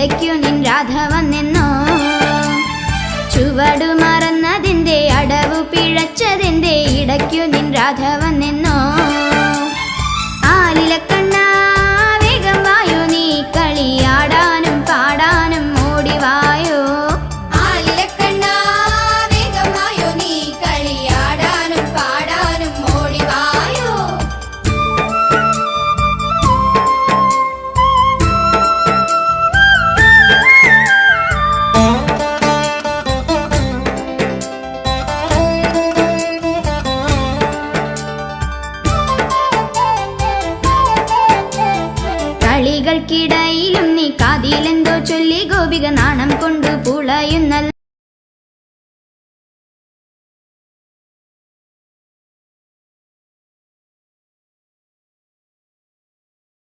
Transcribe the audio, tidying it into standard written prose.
ഇടയ്ക്കു നിൻ രാധ വന്നെന്നോ. ചുവടു മറന്നതിന്റെ അടവു പിഴച്ചതിന്റെ ഇടയ്ക്കു നിൻ രാധ വന്നെന്നോ. ആലിലക്കണ്ണ വേഗം വായോ നീ കളിയാടാനും പാടാനും ഓടിവായോ. ആലിലക്കണ്ണ വേഗം വായോ നീ കളിയാടാനും പാടാനും ഓടിവായോ. കളികൾക്കിടയിലും നീ കാതിലെന്തോ ചൊല്ലി ഗോപിക നാണം കൊണ്ടു പുളയുന്ന